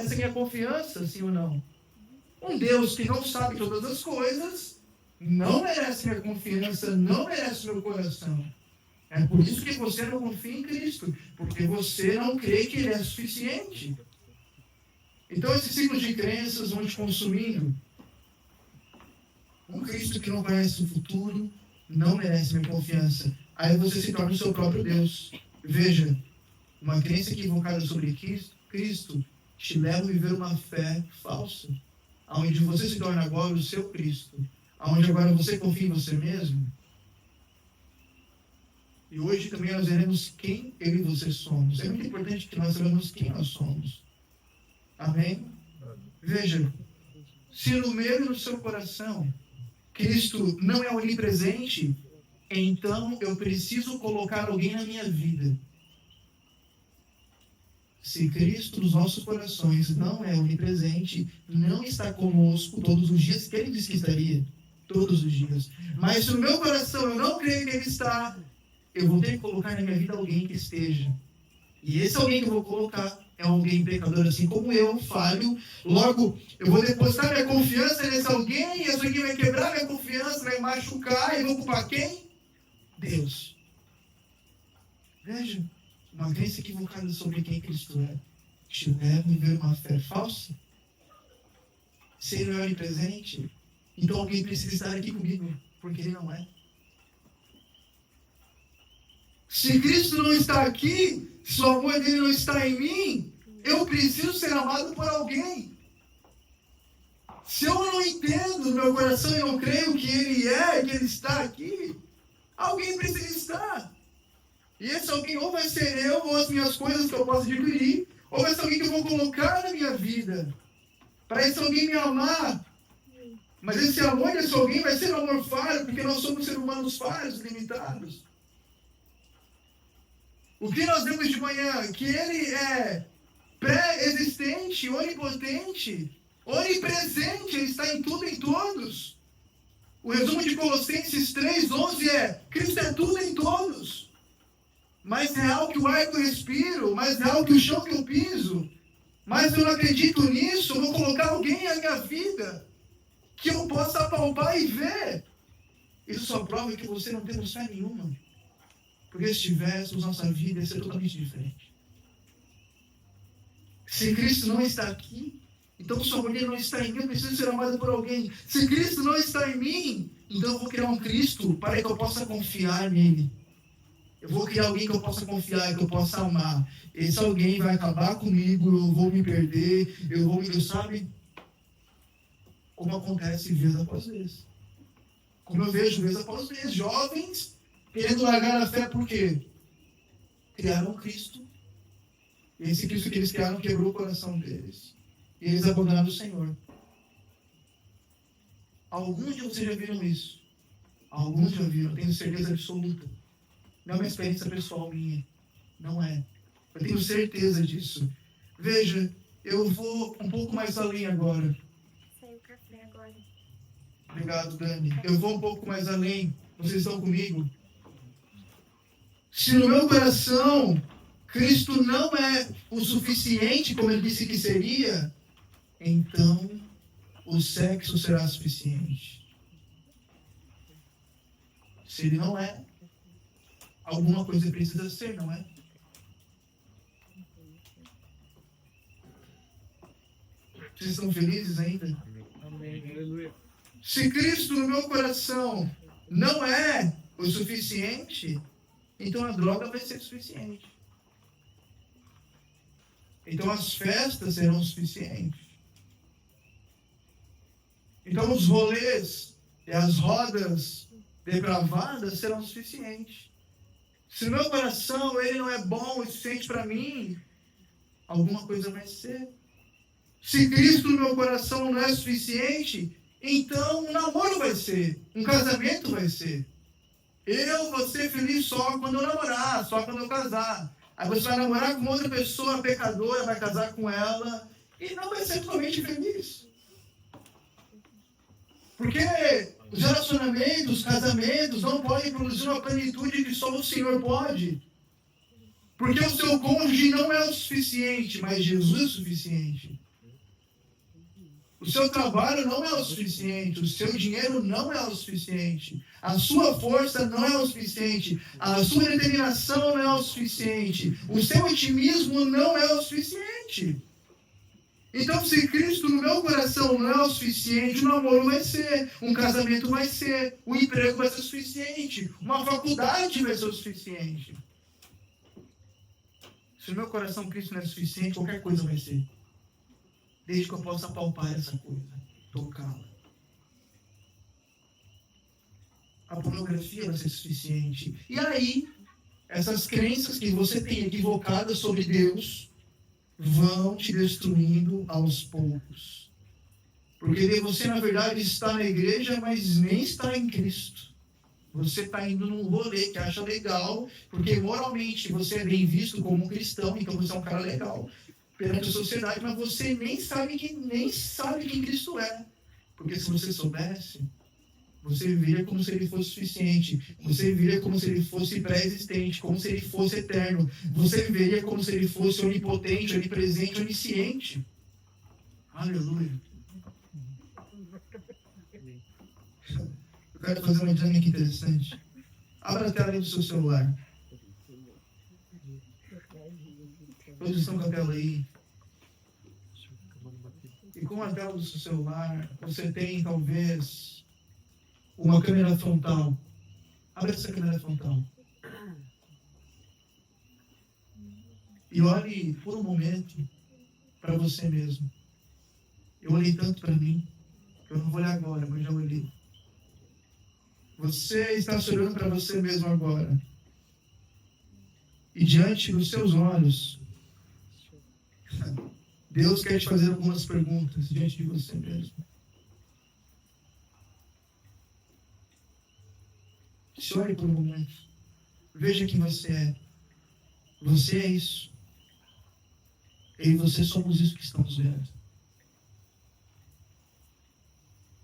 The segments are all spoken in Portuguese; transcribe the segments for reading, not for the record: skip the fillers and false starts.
essa minha confiança, sim ou não? Um Deus que não sabe todas as coisas não merece minha confiança, não merece meu coração. É por isso que você não confia em Cristo, porque você não crê que Ele é suficiente. Então esse ciclo de crenças vão te consumindo. Um Cristo que não conhece o futuro não merece minha confiança. Aí você se torna o seu próprio Deus. Veja, uma crença equivocada sobre Cristo te leva a viver uma fé falsa, onde você se torna agora o seu Cristo, onde agora você confia em você mesmo. E hoje também nós veremos quem eu e você somos. É muito importante que nós saibamos quem nós somos. Amém? Veja, se no meu e no seu coração Cristo não é onipresente, então eu preciso colocar alguém na minha vida. Se Cristo nos nossos corações não é onipresente, não está conosco todos os dias que Ele disse que estaria, todos os dias. Mas se no meu coração eu não creio que Ele está, eu vou ter que colocar na minha vida alguém que esteja. E esse alguém que eu vou colocar é alguém pecador, assim como eu, falho. Logo, eu vou depositar minha confiança nesse alguém, e esse alguém vai quebrar minha confiança, vai machucar, e vou culpar quem? Deus. Veja, uma crença equivocada sobre quem Cristo é te leva a viver uma fé falsa. Se Ele não é onipresente, então alguém precisa estar aqui comigo, porque Ele não é. Se Cristo não está aqui, se o amor dele não está em mim, eu preciso ser amado por alguém. Se eu não entendo no meu coração e não creio que Ele é, que Ele está aqui, alguém precisa estar. E esse alguém ou vai ser eu, ou as minhas coisas que eu posso adquirir, ou vai ser alguém que eu vou colocar na minha vida, para esse alguém me amar. Mas esse amor desse alguém vai ser um amor falho, porque nós somos seres humanos falhos, limitados. O que nós vemos de manhã? Que Ele é pré-existente, onipotente, onipresente, Ele está em tudo e em todos. O resumo de Colossenses 3:11 é: Cristo é tudo em todos. Mais real que o ar que eu respiro, mais real que o chão que eu piso. Mas eu não acredito nisso, eu vou colocar alguém na minha vida que eu possa palpar e ver. Isso só prova que você não tem fé nenhuma. Porque se tivéssemos nossa vida, ia ser totalmente diferente. Se Cristo não está aqui, então se o amor dele não está em mim, eu preciso ser amado por alguém. Se Cristo não está em mim, então eu vou criar um Cristo para que eu possa confiar nele. Eu vou criar alguém que eu possa confiar, que eu possa amar. Esse alguém vai acabar comigo, eu vou me perder, sabe? Como acontece vez após vez. Como eu vejo vez após vez, jovens querendo largar a fé por quê? Criaram Cristo. E esse Cristo que eles criaram quebrou o coração deles. E eles abandonaram o Senhor. Alguns de vocês já viram isso. Alguns já viram, tenho certeza absoluta. Não é uma experiência pessoal minha. Não é. Eu tenho certeza disso. Veja, eu vou um pouco mais além agora. Saiu o café agora. Obrigado, Dani. Eu vou um pouco mais além. Vocês estão comigo? Se no meu coração Cristo não é o suficiente, como ele disse que seria, então o sexo será suficiente. Se ele não é, alguma coisa precisa ser, não é? Vocês estão felizes ainda? Amém. Aleluia. Se Cristo no meu coração não é o suficiente, então a droga vai ser suficiente. Então as festas serão suficientes. Então os rolês e as rodas depravadas serão suficientes. Se no meu coração ele não é bom o suficiente para mim, alguma coisa vai ser. Se Cristo no meu coração não é suficiente, então um namoro vai ser, um casamento vai ser. Eu vou ser feliz só quando eu namorar, só quando eu casar. Aí você vai namorar com outra pessoa pecadora, vai casar com ela e não vai ser totalmente feliz. Porque os relacionamentos, os casamentos não podem produzir uma plenitude que só o Senhor pode. Porque o seu cônjuge não é o suficiente, mas Jesus é o suficiente. O seu trabalho não é o suficiente, o seu dinheiro não é o suficiente, a sua força não é o suficiente, a sua determinação não é o suficiente, o seu otimismo não é o suficiente. Então, se Cristo no meu coração não é o suficiente, o namoro vai ser, um casamento vai ser, o emprego vai ser suficiente, uma faculdade vai ser o suficiente. Se no meu coração Cristo não é suficiente, qualquer coisa vai ser. Desde que eu possa palpar essa coisa, tocá-la. A pornografia vai ser suficiente. E aí, essas crenças que você tem equivocadas sobre Deus vão te destruindo aos poucos. Porque você, na verdade, está na igreja, mas nem está em Cristo. Você está indo num rolê que acha legal, porque moralmente você é bem visto como um cristão, então você é um cara legal perante a sociedade, mas você nem sabe quem Cristo é. Porque se você soubesse, você viria como se ele fosse suficiente. Você viria como se ele fosse pré-existente, como se ele fosse eterno. Você viria como se ele fosse onipotente, onipresente, onisciente. Aleluia. Eu quero fazer uma dinâmica interessante. Abra a tela aí do seu celular. Todos estão com a tela aí. E com a tela do seu celular, você tem talvez uma câmera frontal. Abre essa câmera frontal. E olhe por um momento para você mesmo. Eu olhei tanto para mim, que eu não vou olhar agora, mas já olhei. Você está se olhando para você mesmo agora. E diante dos seus olhos, Deus quer te fazer algumas perguntas diante de você mesmo. Se olhe por um momento. Veja quem você é. Você é isso. Eu e você somos isso que estamos vendo.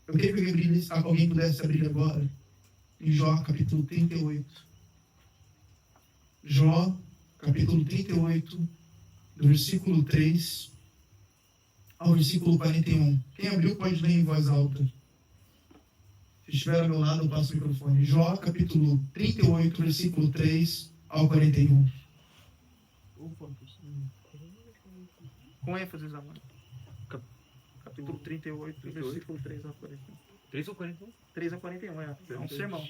Eu queria que alguém pudesse abrir agora em Jó, capítulo 38. Jó, capítulo 38, do versículo 3 ao versículo 41. Quem abriu pode ler em voz alta. Se estiver ao meu lado, eu passo o microfone. Jó, capítulo 38, versículo 3 ao 41. Com ênfase, amor. Capítulo 38, versículo 3 ao 41. 3 ou 41? 3 a 41, é um sermão.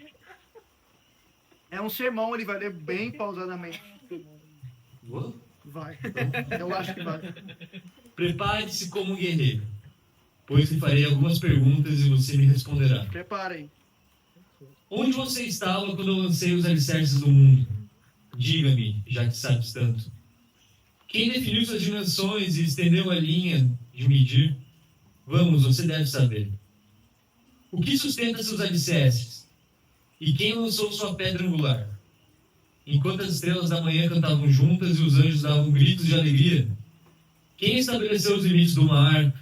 É um sermão, ele vai ler bem pausadamente. Vai. Eu acho que vai. Prepare-se como um guerreiro, pois lhe farei algumas perguntas e você me responderá. Prepara aí. Onde você estava quando eu lancei os alicerces do mundo? Diga-me, já que sabes tanto. Quem definiu suas dimensões e estendeu a linha de medir? Vamos, você deve saber. O que sustenta seus alicerces? E quem lançou sua pedra angular? Enquanto as estrelas da manhã cantavam juntas e os anjos davam gritos de alegria? Quem estabeleceu os limites do mar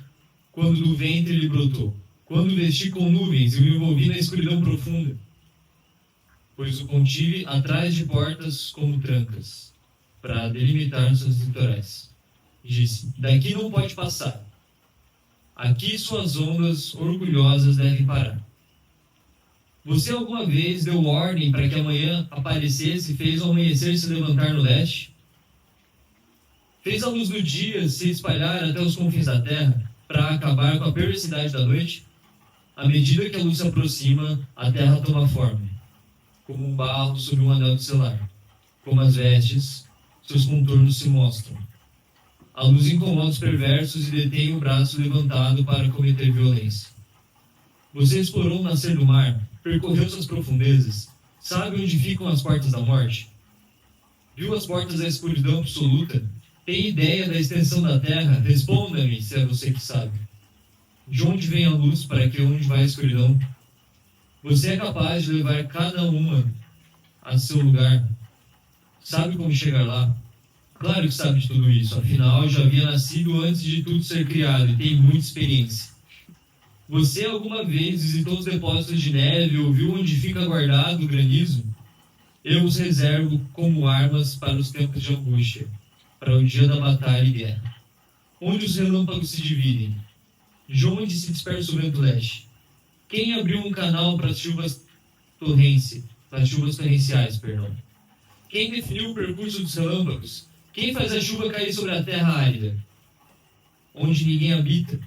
quando do ventre ele brotou? Quando vesti com nuvens e me envolvi na escuridão profunda? Pois o contive atrás de portas como trancas, para delimitar suas litorais. Disse, daqui não pode passar. Aqui suas ondas orgulhosas devem parar. Você alguma vez deu ordem para que amanhã aparecesse e fez o amanhecer se levantar no leste? Fez a luz do dia se espalhar até os confins da terra para acabar com a perversidade da noite? À medida que a luz se aproxima, a terra toma forma, como um barro sobre um anel de selar. Como as vestes, seus contornos se mostram. A luz incomoda os perversos e detém o braço levantado para cometer violência. Você explorou o nascer do mar, percorreu suas profundezas, sabe onde ficam as portas da morte? Viu as portas da escuridão absoluta? Tem ideia da extensão da terra? Responda-me, se é você que sabe. De onde vem a luz para que onde vai a escuridão? Você é capaz de levar cada uma a seu lugar. Sabe como chegar lá? Claro que sabe de tudo isso, afinal já havia nascido antes de tudo ser criado e tem muita experiência. Você alguma vez visitou os depósitos de neve ou viu onde fica guardado o granizo? Eu os reservo como armas para os tempos de angústia, para o dia da batalha e guerra, onde os relâmpagos se dividem. De onde se dispersa o vento leste? Quem abriu um canal para as chuvas torrenciais, perdão? Quem definiu o percurso dos relâmpagos? Quem faz a chuva cair sobre a terra árida, onde ninguém habita?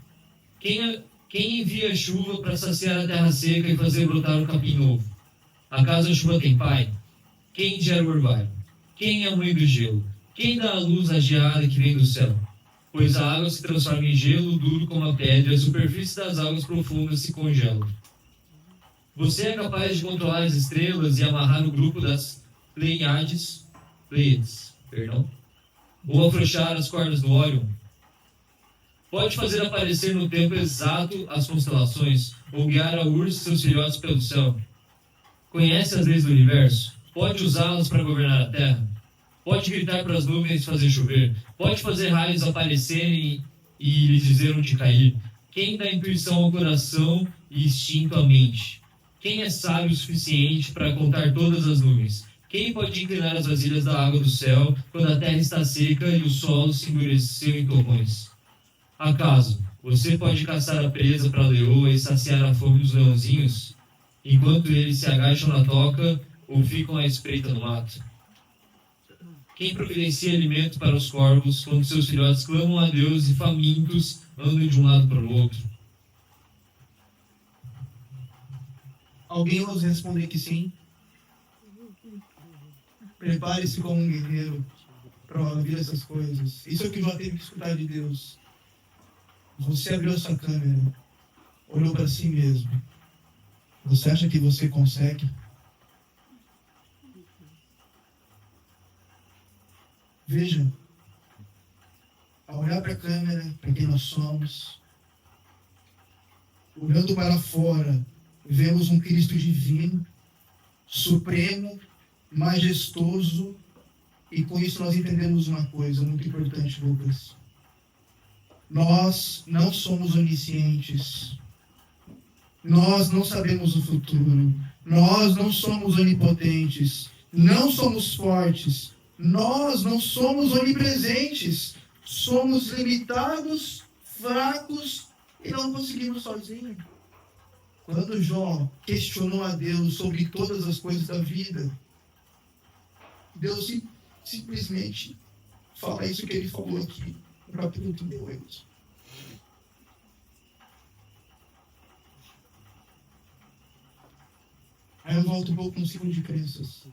Quem envia a chuva para saciar a terra seca e fazer brotar o capim novo? Acaso a chuva tem pai? Quem gera o orvalho? Quem é a mãe do gelo? Quem dá a luz à geada que vem do céu? Pois a água se transforma em gelo duro como a pedra e a superfície das águas profundas se congela. Você é capaz de controlar as estrelas e amarrar o grupo das Pleiades, ou afrouxar as cordas do Órion? Pode fazer aparecer no tempo exato as constelações, ou guiar a Ursa e seus filhotes pelo céu? Conhece as leis do universo? Pode usá-las para governar a terra? Pode gritar para as nuvens fazer chover? Pode fazer raios aparecerem e lhe dizer onde cair? Quem dá intuição ao coração e instinto à mente? Quem é sábio o suficiente para contar todas as nuvens? Quem pode inclinar as vasilhas da água do céu quando a terra está seca e o solo se endureceu em torrões? Acaso você pode caçar a presa para a leoa e saciar a fome dos leãozinhos, enquanto eles se agacham na toca ou ficam à espreita no mato? Quem providencia alimento para os corvos quando seus filhotes clamam a Deus e famintos andam de um lado para o outro? Alguém ousa responder que sim? Prepare-se como um guerreiro para ouvir essas coisas. Isso é o que Jó teve que escutar de Deus. Você abriu a sua câmera, olhou para si mesmo. Você acha que você consegue? Veja, ao olhar para a câmera, para quem nós somos, olhando para fora, vemos um Cristo divino, supremo, majestoso, e com isso nós entendemos uma coisa muito importante, Lucas. Nós não somos oniscientes. Nós não sabemos o futuro. Nós não somos onipotentes. Não somos fortes. Nós não somos onipresentes. Somos limitados, fracos e não conseguimos sozinhos. Quando Jó questionou a Deus sobre todas as coisas da vida, Deus simplesmente fala isso que ele falou aqui no capítulo 38. Aí eu volto um pouco no ciclo de crenças.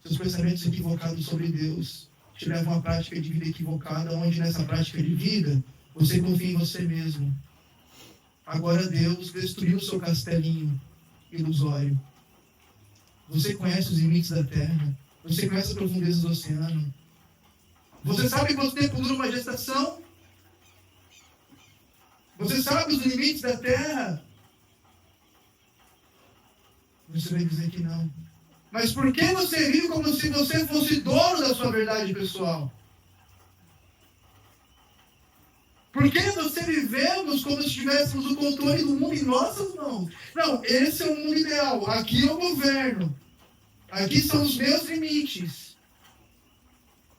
Seus pensamentos equivocados sobre Deus te levam a uma prática de vida equivocada, onde nessa prática de vida você confia em você mesmo. Agora Deus destruiu o seu castelinho ilusório. Você conhece os limites da terra. Você conhece as profundezas do oceano. Você sabe quanto tempo dura uma gestação? Você sabe os limites da terra? Você vai dizer que não. Mas por que você vive como se você fosse dono da sua verdade pessoal? Por que você vivemos como se tivéssemos o controle do mundo em nossas mãos? Não, esse é o mundo ideal. Aqui é o governo. Aqui são os meus limites.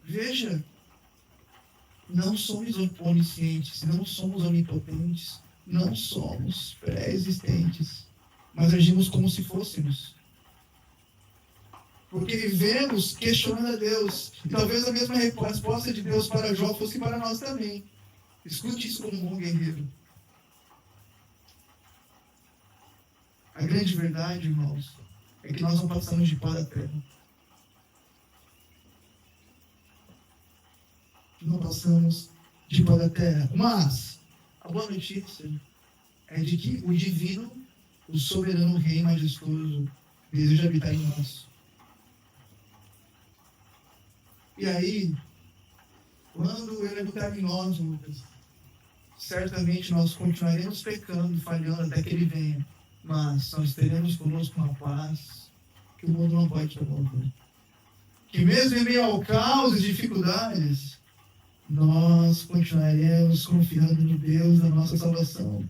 Veja, não somos oniscientes, não somos onipotentes, não somos pré-existentes, mas agimos como se fôssemos. Porque vivemos questionando a Deus. E talvez a mesma resposta de Deus para Jó fosse para nós também. Escute isso como um bom guerreiro. A grande verdade, irmãos, é que nós não passamos de pó da terra. Não passamos de pó da terra. Mas a boa notícia é de que o divino, o soberano Rei majestoso, deseja habitar em nós. E aí, quando ele habitar em nós, Lucas, certamente nós continuaremos pecando, falhando até que ele venha. Mas nós teremos conosco uma paz que o mundo não pode promover. Que mesmo em meio ao caos e dificuldades, nós continuaremos confiando no Deus da nossa salvação.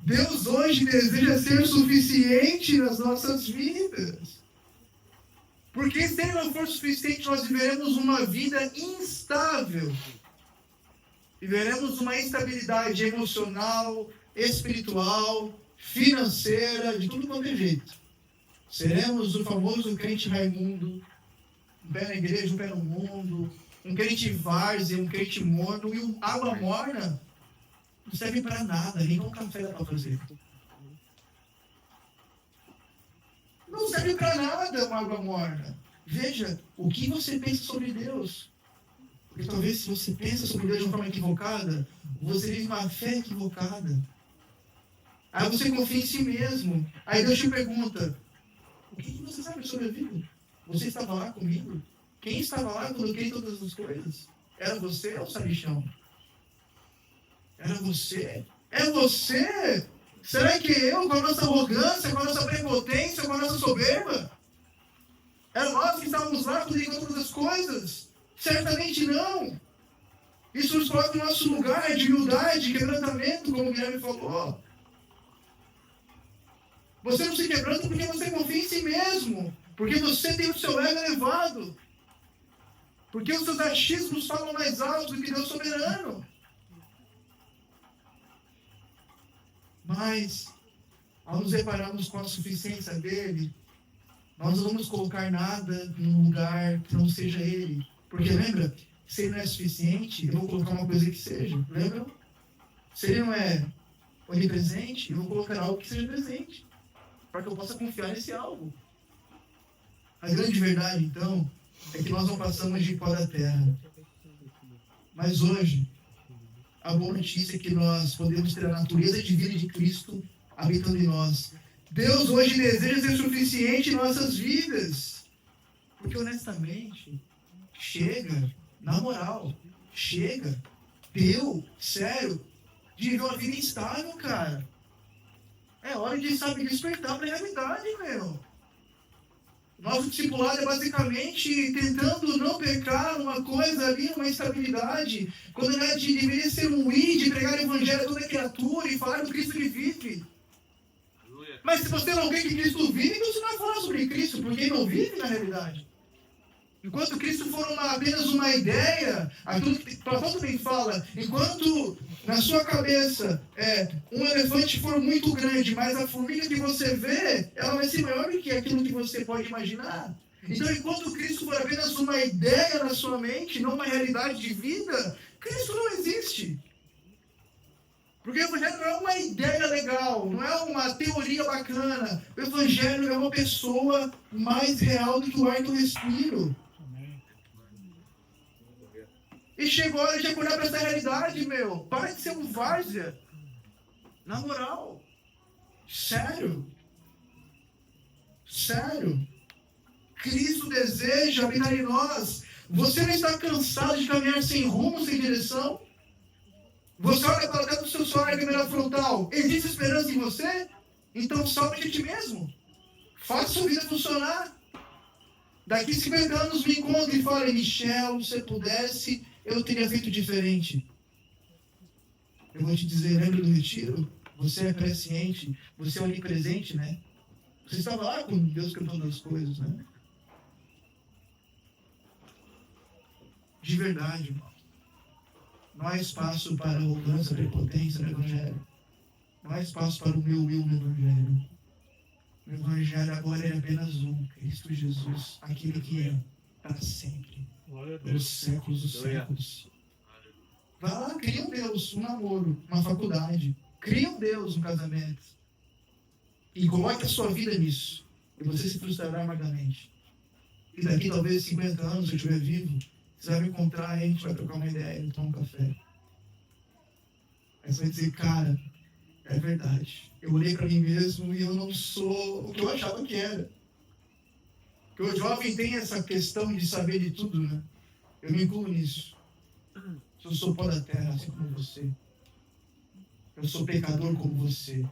Deus hoje deseja ser suficiente nas nossas vidas. Porque se Ele não for suficiente, nós viveremos uma vida instável. Viveremos uma instabilidade emocional, espiritual, financeira, de tudo quanto é jeito. Seremos o famoso crente Raimundo, um pé na igreja, um pé no mundo, um crente várzea, um crente morno, e água morna não serve para nada, nem um café dá para fazer. Não serve para nada uma água morna. Veja, o que você pensa sobre Deus? Porque talvez se você pensa sobre Deus de uma forma equivocada, você vive uma fé equivocada. Aí você confia em si mesmo. Aí Deus te pergunta, o que você sabe sobre a vida? Você estava lá comigo? Quem estava lá quando eu criei todas as coisas? Era você ou o sabichão? Era você? É você? Será que eu, com a nossa arrogância, com a nossa prepotência, com a nossa soberba? Era nós que estávamos lá quando criou todas as coisas? Certamente não. Isso nos coloca no nosso lugar de humildade, quebrantamento, como o Guilherme falou. Você não se quebranta porque você confia em si mesmo. Porque você tem o seu ego elevado. Porque os seus achismos falam mais alto do que Deus soberano. Mas, ao nos depararmos com a suficiência dele, nós não vamos colocar nada num lugar que não seja ele. Porque lembra, se ele não é suficiente, eu vou colocar uma coisa que seja. Lembram? Se ele não é onipresente, eu vou colocar algo que seja presente. Para que eu possa confiar nesse algo. A grande verdade, então, é que nós não passamos de pó da terra. Mas hoje, a boa notícia é que nós podemos ter a natureza divina de Cristo habitando em nós. Deus hoje deseja ser suficiente em nossas vidas. Porque, honestamente, chega, na moral, chega, deu, sério, de viver uma vida instável, cara. É hora de, sabe, despertar para a realidade, meu. Nosso discipulado é basicamente tentando não pecar numa coisa ali, uma instabilidade, quando na verdade deveria ser um ir de pregar o evangelho a toda criatura e falar do Cristo que vive. Mas se você não vê que Cristo vive, então você não vai falar sobre Cristo, porque ele não vive na realidade. Enquanto Cristo for apenas uma ideia, aquilo que Platão também fala, enquanto na sua cabeça um elefante for muito grande, mas a formiga que você vê, ela vai ser maior do que aquilo que você pode imaginar. Então, enquanto Cristo for apenas uma ideia na sua mente, não uma realidade de vida, Cristo não existe. Porque o Evangelho não é uma ideia legal, não é uma teoria bacana. O Evangelho é uma pessoa mais real do que o ar que eu respiro. E chegou a hora de acordar para essa realidade, meu. Para de ser um várzea. Na moral. Sério. Sério. Cristo deseja habitar em nós. Você não está cansado de caminhar sem rumo, sem direção? Você olha para dentro do seu celular e câmera frontal. Existe esperança em você? Então salve de ti mesmo. Faça sua vida funcionar. Daqui 50 anos me encontre e fale, Michel, se pudesse, eu teria feito diferente. Eu vou te dizer, lembra do retiro? Você é presciente, você é onipresente, né? Você estava lá com Deus cantando as coisas, né? De verdade, irmão. Não há espaço para arrogância, prepotência no Evangelho. Não há espaço para o meu eu no Evangelho. O Evangelho agora é apenas um, Cristo Jesus, aquele que é para sempre, pelos séculos dos séculos. Vai lá, cria um Deus, um namoro, uma faculdade. Cria um Deus, um casamento. E coloque a sua vida nisso. E você se frustrará amargamente. E daqui talvez 50 anos, se eu estiver vivo, você vai me encontrar e a gente vai trocar uma ideia e tomar um café. Aí você vai dizer, cara, é verdade. Eu olhei para mim mesmo e eu não sou o que eu achava que era. Porque o jovem tem essa questão de saber de tudo, né? Eu me incluo nisso. Eu sou pó da terra, assim como você. Eu sou pecador como você.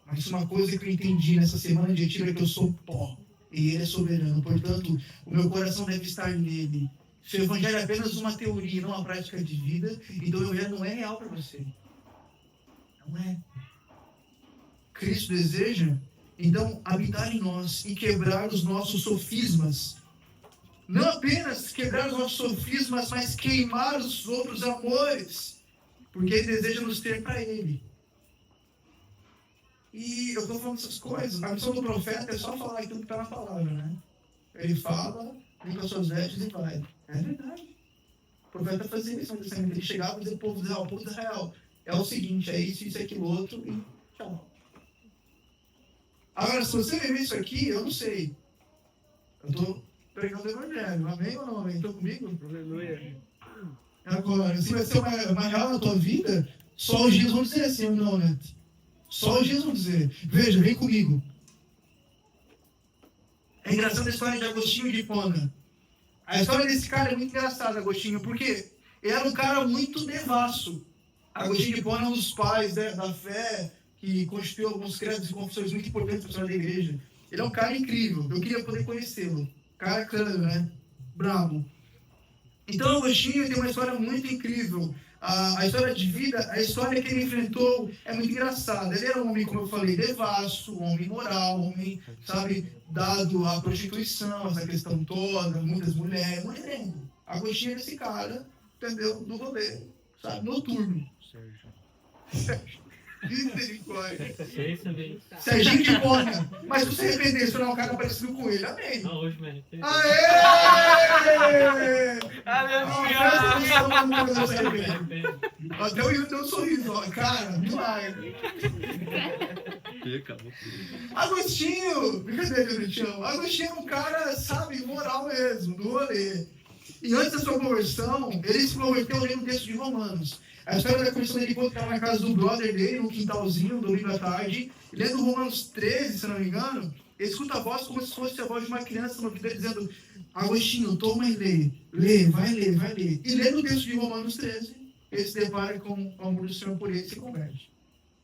Mas uma coisa que eu entendi nessa semana de retiro é que eu sou pó. E ele é soberano. Portanto, o meu coração deve estar nele. Se o evangelho é apenas uma teoria, não uma prática de vida, então o evangelho não é real para você. Não é. Cristo deseja, então, habitar em nós e quebrar os nossos sofismas. Não apenas quebrar os nossos sofismas, mas queimar os outros amores. porque ele deseja nos ter para ele. E eu estou falando essas coisas. A missão do profeta é só falar aquilo que está na palavra, né? Ele fala, limpa suas vestes e vai. É verdade. O profeta fazia isso, mas ele chegava e dizia ao povo de Israel, é o seguinte, é isso, aquilo, outro, e tchau. Agora, se você ver isso aqui, eu não sei. Eu estou pregando o evangelho, amém ou não amém? Estão comigo? Aleluia. Agora, se vai ser uma real na tua vida, só os dias vão dizer assim ou não, né? Só os dias vão dizer. Veja, vem comigo. É engraçado a história de Agostinho de Hipona. A história desse cara é muito engraçada, Agostinho, porque ele era um cara muito devasso. Agostinho de Hipona é um dos pais da fé, que constituiu alguns credos e confissões muito importantes para a história da igreja. Ele é um cara incrível. Eu queria poder conhecê-lo. Cara crânio, né? Bravo. Então, Agostinho tem uma história muito incrível. A história de vida, a história que ele enfrentou é muito engraçada. Ele era um homem, como eu falei, devasso, um homem moral, um homem, sabe, dado à prostituição, essa questão toda, muitas mulheres, mulherengo. Agostinho era esse cara, entendeu? Do rolê, sabe, noturno. Sérgio. Misericórdia. Se a gente morre, mas se você arrepender, se tornar um cara parecido com ele, amém. Não, hoje me arrependo. Aê! Até o Yuri deu um sorriso, ó. Cara, milagre. Agostinho, brincadeira, eu te amo. Agostinho é um cara, sabe, moral mesmo, do rolê. E antes da sua conversão, ele se converteu lendo o texto de Romanos. A história da conversão dele, quando estava na casa do brother dele, no quintalzinho, no domingo à tarde, lendo Romanos 13, se não me engano, ele escuta a voz como se fosse a voz de uma criança no ouvido dele, dizendo: Agostinho, toma e lê, vai ler. E lendo o texto de Romanos 13, ele se depara com o amor do Senhor por ele e se converte.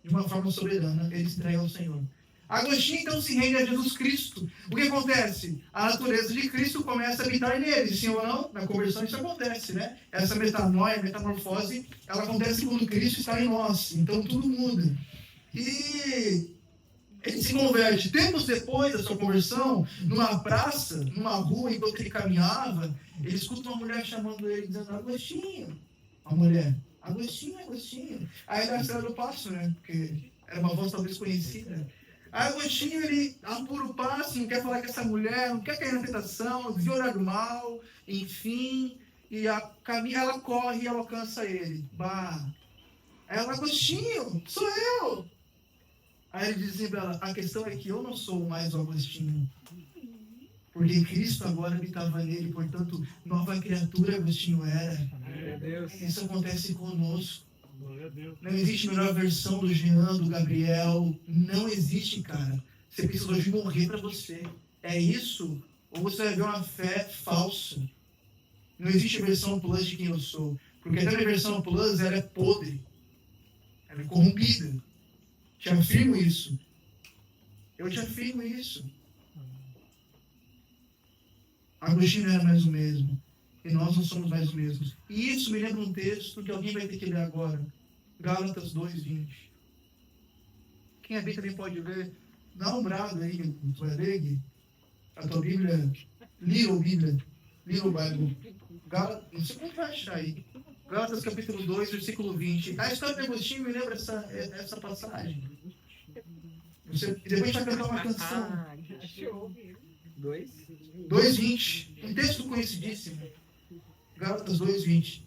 De uma forma soberana, ele se entrega ao Senhor. Agostinho então se rende a Jesus Cristo. O que acontece? A natureza de Cristo começa a habitar nele, sim ou não? Na conversão isso acontece, né? Essa metanoia, metamorfose, ela acontece quando Cristo está em nós. Então tudo muda. E ele se converte. Tempos depois da sua conversão, numa praça, numa rua, enquanto ele caminhava, ele escuta uma mulher chamando ele, dizendo: Agostinho. A mulher: Agostinho. Aí ele acelera o passo, né? Porque era uma voz talvez conhecida. Agostinho, ele apura o passo, não quer falar com essa mulher, não quer cair na tentação, desvia o horário mal, enfim, e ela corre e ela alcança ele. Bah! Ela: Agostinho, sou eu! Aí ele diz assim para ela: a questão é que eu não sou mais o Agostinho, porque Cristo agora habitava nele, portanto, nova criatura Agostinho era. Isso acontece conosco. Não existe melhor versão do Jean, do Gabriel. Não existe, cara. Você precisa hoje morrer para você. É isso? Ou você vai ver uma fé falsa. Não existe versão plus de quem eu sou. Porque até a versão plus, ela é podre. Ela é corrompida. Te afirmo isso. Eu te afirmo isso. Agostinho não era mais o mesmo. E nós não somos mais os mesmos. E isso me lembra um texto que alguém vai ter que ler agora. Gálatas 2:20. Quem é bem também pode ler. Dá um brado aí, tu vai ler, Gui? A tua Bíblia, Little Bible. Gálatas, não sei como vai achar aí. Gálatas capítulo 2, versículo 20. A história de Agostinho me lembra essa passagem. E depois a gente vai cantar uma canção. 2:20. Um texto conhecidíssimo. Gálatas 2:20.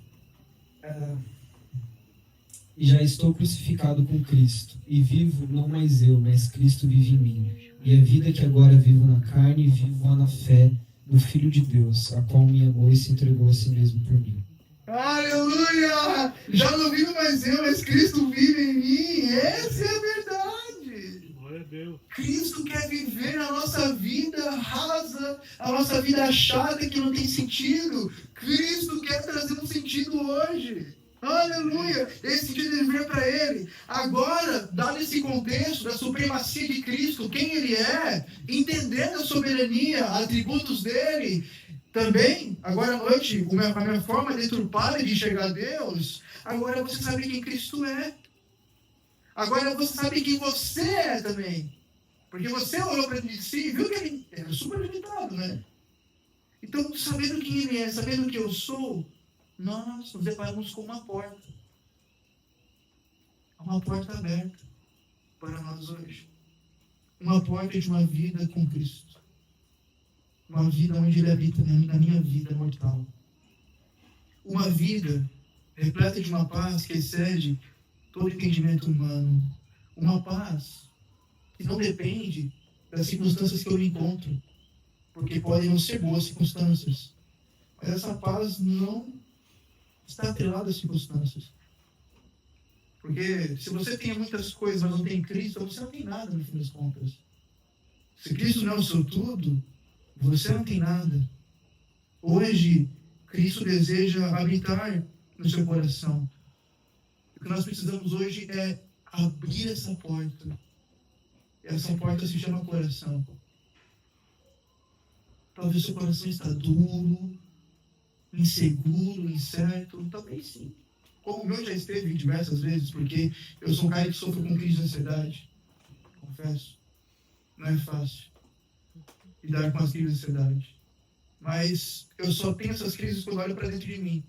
E já estou crucificado com Cristo, e vivo não mais eu, mas Cristo vive em mim. E a vida que agora vivo na carne, vivo na fé do Filho de Deus, a qual me amou e se entregou a si mesmo por mim. Aleluia! Já não vivo mais eu, mas Cristo vive em mim. Essa é a verdade. Glória a Deus. Cristo quer viver a nossa vida rasa, a nossa vida achada que não tem sentido. Cristo quer trazer um sentido hoje. Aleluia! Esse sentido de viver para Ele. Agora, dado esse contexto da supremacia de Cristo, quem Ele é, entendendo a soberania, atributos dEle, também, agora à noite, a minha forma deturpada de enxergar Deus, agora você sabe quem Cristo é. Agora você sabe quem você é também. Porque você olhou para ele de si e viu que ele é super limitado, né? Então, sabendo quem Ele é, sabendo que eu sou, nós nos deparamos com uma porta. uma porta aberta para nós hoje. Uma porta de uma vida com Cristo. Uma vida onde Ele habita na minha vida mortal. Uma vida repleta de uma paz que excede todo entendimento humano. Uma paz que não depende das circunstâncias que eu me encontro. Porque podem não ser boas circunstâncias. Mas essa paz não está atrelada às circunstâncias. Porque se você tem muitas coisas, mas não tem Cristo, você não tem nada no fim das contas. Se Cristo não é o seu tudo, você não tem nada. Hoje, Cristo deseja habitar no seu coração. O que nós precisamos hoje é abrir essa porta. Essa porta se chama coração. Talvez seu coração está duro, inseguro, incerto. Talvez sim. Como o meu já esteve diversas vezes, porque eu sou um cara que sofre com crise de ansiedade. Confesso. Não é fácil lidar com as crises de ansiedade. Mas eu só tenho essas crises quando olho para dentro de mim.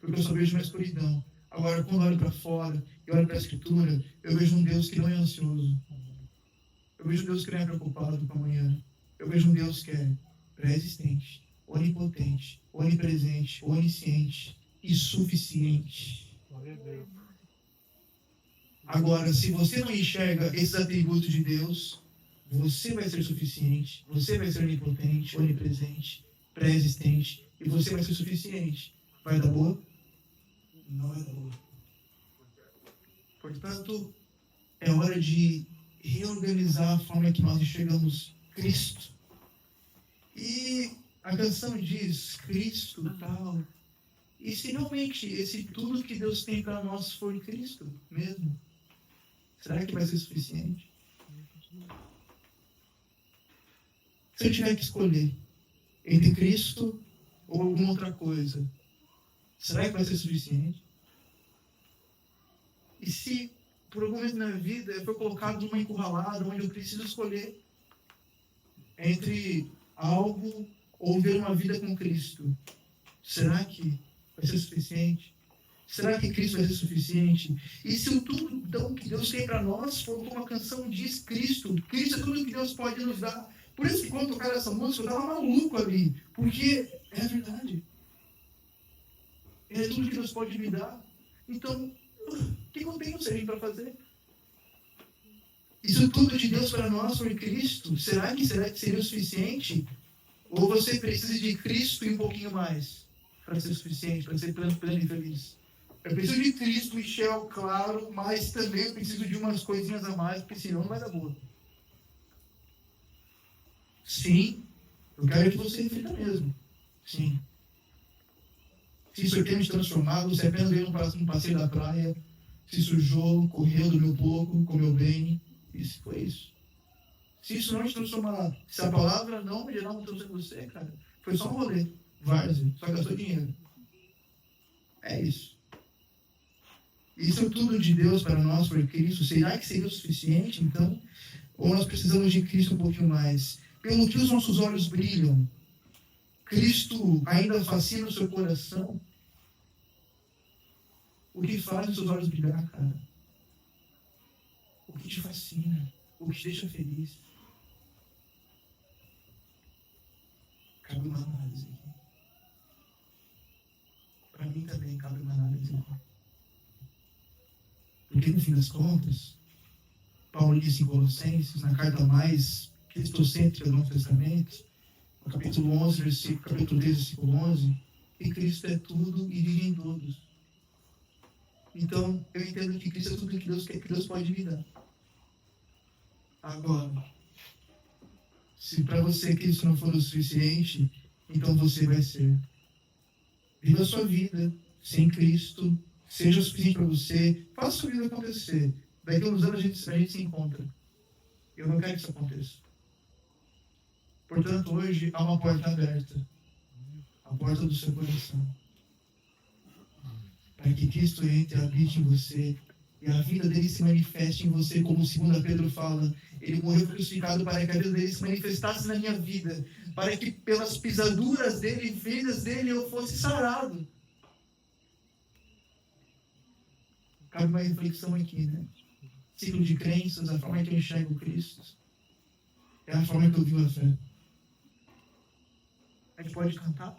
Porque eu só vejo uma escuridão. Agora, quando olho para fora e olho para a Escritura, eu vejo um Deus que não é ansioso. Eu vejo um Deus que não é preocupado com amanhã. Eu vejo um Deus que é pré-existente, onipotente, onipresente, onisciente e suficiente. Agora, se você não enxerga esses atributos de Deus, você vai ser suficiente, você vai ser onipotente, onipresente, pré-existente, e você vai ser suficiente. Vai dar boa? Não vai dar boa. Portanto, é hora de reorganizar a forma que nós enxergamos Cristo. E a canção diz, Cristo tal. E se realmente esse tudo que Deus tem para nós for Cristo mesmo, será que vai ser suficiente? Se eu tiver que escolher entre Cristo ou alguma outra coisa, será que vai ser suficiente? E se por algum momento na vida eu for colocado numa encurralada onde eu preciso escolher entre algo ou ver uma vida com Cristo, será que vai ser suficiente? Será que Cristo vai ser suficiente? E se o tudo então, que Deus tem para nós for como a canção diz, Cristo é tudo que Deus pode nos dar. Por isso que quando tocaram essa música eu estava maluco ali, porque é a verdade. É tudo que Deus pode me dar. Então, o que eu tenho para fazer? E se o tudo de Deus para nós for Cristo, será que seria o suficiente? Ou você precisa de Cristo e um pouquinho mais para ser suficiente, para ser pleno e feliz? Eu preciso de Cristo, Michel, claro, mas também eu preciso de umas coisinhas a mais, porque senão não vai dar boa. Sim, eu quero que você reflita mesmo. Sim. Se isso tem me transformado, você apenas veio num passeio da praia, se sujou, correu, dormiu pouco, comeu bem, isso foi isso. Se isso não te transformar, se a palavra não gerar uma transformação em você, cara, foi só um rolê, várzea, só gastou dinheiro. É isso. Isso é tudo de Deus para nós, por Cristo. Será que seria o suficiente, então? Ou nós precisamos de Cristo um pouquinho mais? Pelo que os nossos olhos brilham, Cristo ainda fascina o seu coração? O que faz os seus olhos brilhar, cara? O que te fascina? O que te deixa feliz? Cabe uma análise aqui. Para mim também cabe uma análise aqui. Porque no fim das contas, Paulo disse em Colossenses, na carta mais cristocêntrica do Novo Testamento, no capítulo 11, capítulo 10, versículo 11, que Cristo é tudo e vive em todos. Então, eu entendo que Cristo é tudo que Deus pode me dar. Agora, se para você Cristo não for o suficiente, então você vai ser. Viva a sua vida sem Cristo, seja o suficiente para você, faça a sua vida acontecer. Daqui a uns anos a gente se encontra. Eu não quero que isso aconteça. Portanto, hoje há uma porta aberta. A porta do seu coração. Para que Cristo entre, habite em você. E a vida dele se manifeste em você, como 2 Pedro fala. Ele morreu crucificado para que a vida dele se manifestasse na minha vida. Para que pelas pisaduras dele e feridas dele eu fosse sarado. Cabe uma reflexão aqui, né? ciclo de crenças, a forma que eu enxergo Cristo, é a forma que eu vivo a fé. A gente pode cantar?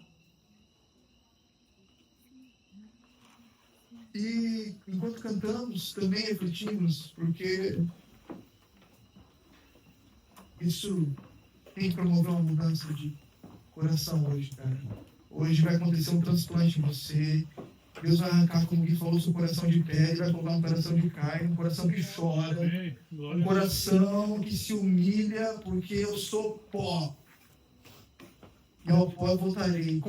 E enquanto cantamos, também refletimos, porque isso tem que promover uma mudança de coração hoje, cara. Hoje vai acontecer um transplante em você. Deus vai arrancar, como que falou, seu coração de pedra, vai colocar um coração de carne, um coração que chora, um coração que se humilha, porque eu sou pó. E ao pó eu voltarei.